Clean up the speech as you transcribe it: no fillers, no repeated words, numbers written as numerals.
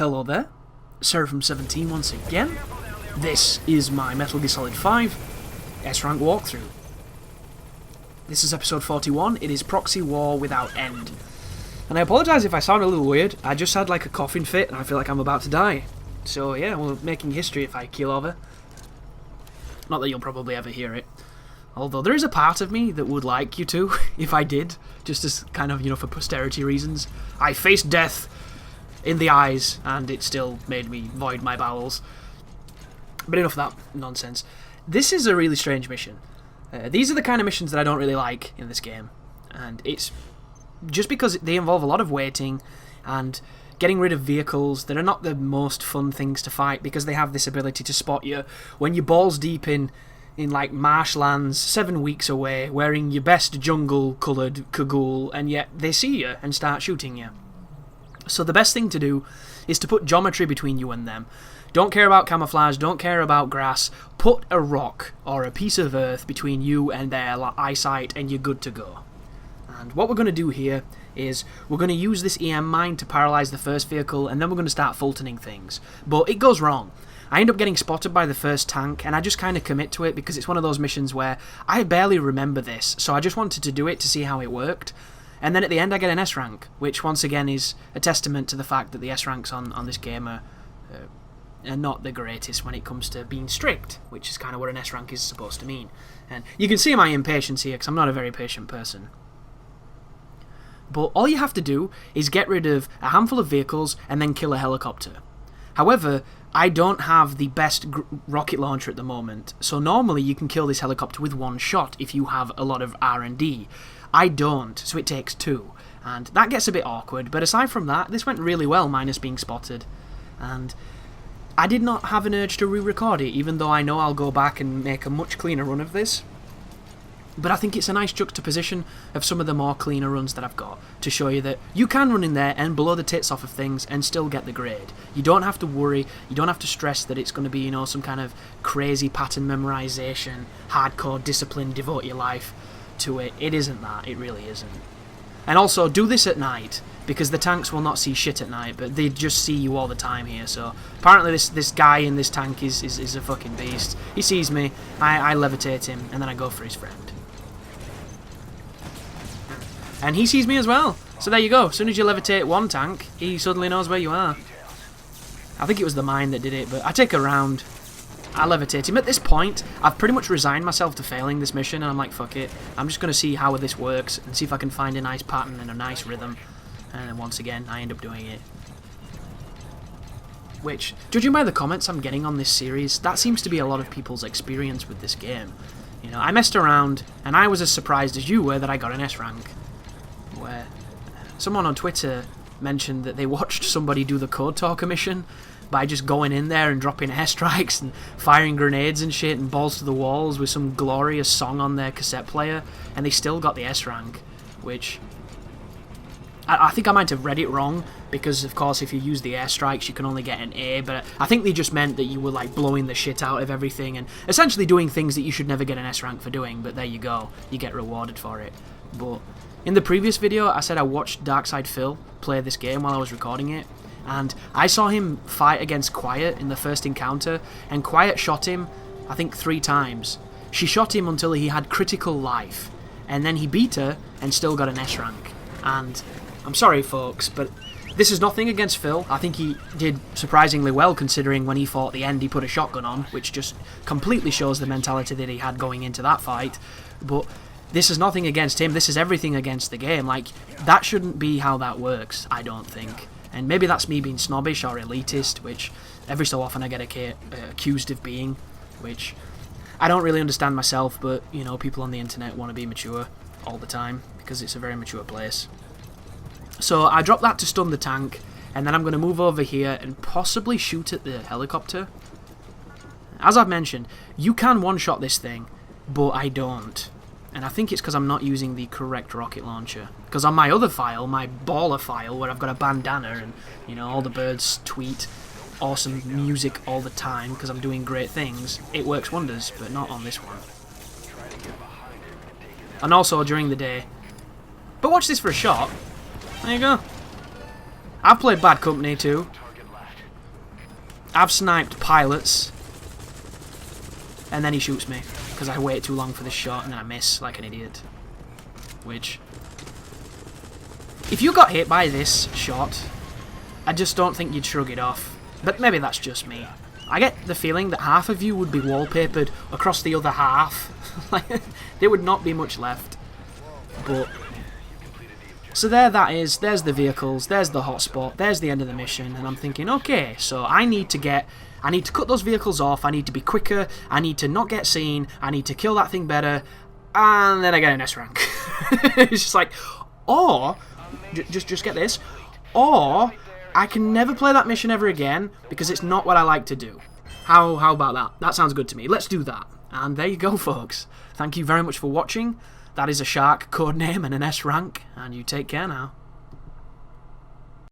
Hello there, Seraphim17 once again. This is my Metal Gear Solid 5 S-Rank walkthrough. This is episode 41, it is Proxy War Without End. And I apologise if I sound a little weird, I just had like a coughing fit and I feel like I'm about to die. So yeah, we're making history if I keel over. Not that you'll probably ever hear it. Although there is a part of me that would like you to, if I did, just as kind of, for posterity reasons. I faced death in the eyes, and it still made me void my bowels. But enough of that nonsense. This is a really strange mission. These are the kind of missions that I don't really like in this game. And it's just because they involve a lot of waiting and getting rid of vehicles that are not the most fun things to fight, because they have this ability to spot you when you're balls deep in like marshlands 7 weeks away, wearing your best jungle coloured cagoule, and yet they see you and start shooting you. So the best thing to do is to put geometry between you and them. Don't care about camouflage, don't care about grass. Put a rock or a piece of earth between you and their eyesight and you're good to go. And what we're going to do here is we're going to use this EM mine to paralyse the first vehicle, and then we're going to start Fultoning things. But it goes wrong. I end up getting spotted by the first tank, and I just kind of commit to it because it's one of those missions where I barely remember this, so I just wanted to do it to see how it worked. And then at the end I get an S rank, which once again is a testament to the fact that the S ranks on this game are not the greatest when it comes to being strict, which is kind of what an S rank is supposed to mean. And you can see my impatience here because I'm not a very patient person. But all you have to do is get rid of a handful of vehicles and then kill a helicopter. However, I don't have the best rocket launcher at the moment, so normally you can kill this helicopter with one shot if you have a lot of R&D. I don't, so it takes two, and that gets a bit awkward, but aside from that, this went really well, minus being spotted. And I did not have an urge to re-record it, even though I know I'll go back and make a much cleaner run of this. But I think it's a nice juxtaposition of some of the more cleaner runs that I've got, to show you that you can run in there and blow the tits off of things and still get the grade. You don't have to worry, you don't have to stress that it's going to be, some kind of crazy pattern memorization, hardcore discipline, devote your life to it. It isn't that, it really isn't. And also, do this at night, because the tanks will not see shit at night, but they just see you all the time here. So apparently this guy in this tank is a fucking beast. He sees me, I levitate him, and then I go for his friend. And he sees me as well. So there you go. As soon as you levitate one tank, he suddenly knows where you are. I think it was the mine that did it, but I take a round. I levitate him. At this point, I've pretty much resigned myself to failing this mission, and I'm like, fuck it. I'm just going to see how this works and see if I can find a nice pattern and a nice rhythm. And then once again, I end up doing it. Which, judging by the comments I'm getting on this series, that seems to be a lot of people's experience with this game. I messed around, and I was as surprised as you were that I got an S rank. Where someone on Twitter mentioned that they watched somebody do the Code Talker mission by just going in there and dropping airstrikes and firing grenades and shit and balls to the walls with some glorious song on their cassette player, and they still got the S rank, which I think I might have read it wrong, because of course if you use the airstrikes you can only get an A, but I think they just meant that you were like blowing the shit out of everything and essentially doing things that you should never get an S rank for doing, but there you go, you get rewarded for it. But in the previous video, I said I watched Darkside Phil play this game while I was recording it, and I saw him fight against Quiet in the first encounter, and Quiet shot him, I think 3 times. She shot him until he had critical life, and then he beat her and still got an S rank. And I'm sorry folks, but this is nothing against Phil. I think he did surprisingly well, considering when he fought at the end he put a shotgun on, which just completely shows the mentality that he had going into that fight. But this is nothing against him, this is everything against the game. Like, that shouldn't be how that works, I don't think. And maybe that's me being snobbish or elitist, which every so often I get accused of being, which I don't really understand myself, but, people on the internet want to be mature all the time, because it's a very mature place. So I drop that to stun the tank, and then I'm going to move over here and possibly shoot at the helicopter. As I've mentioned, you can one-shot this thing, but I don't. And I think it's because I'm not using the correct rocket launcher. Because on my other file, my baller file, where I've got a bandana and, all the birds tweet awesome music all the time because I'm doing great things, it works wonders, but not on this one. And also during the day. But watch this for a shot. There you go. I've played Bad Company too. I've sniped pilots, and then he shoots me because I wait too long for this shot and then I miss like an idiot. Which, if you got hit by this shot, I just don't think you'd shrug it off. But maybe that's just me. I get the feeling that half of you would be wallpapered across the other half. Like, there would not be much left. But so there that is. There's the vehicles. There's the hotspot. There's the end of the mission. And I'm thinking, okay, so I need to cut those vehicles off. I need to be quicker. I need to not get seen. I need to kill that thing better. And then I get an S rank. It's just like, or just get this, or I can never play that mission ever again because it's not what I like to do. How about that? That sounds good to me. Let's do that. And there you go, folks. Thank you very much for watching. That is a shark code name and an S rank, and you take care now.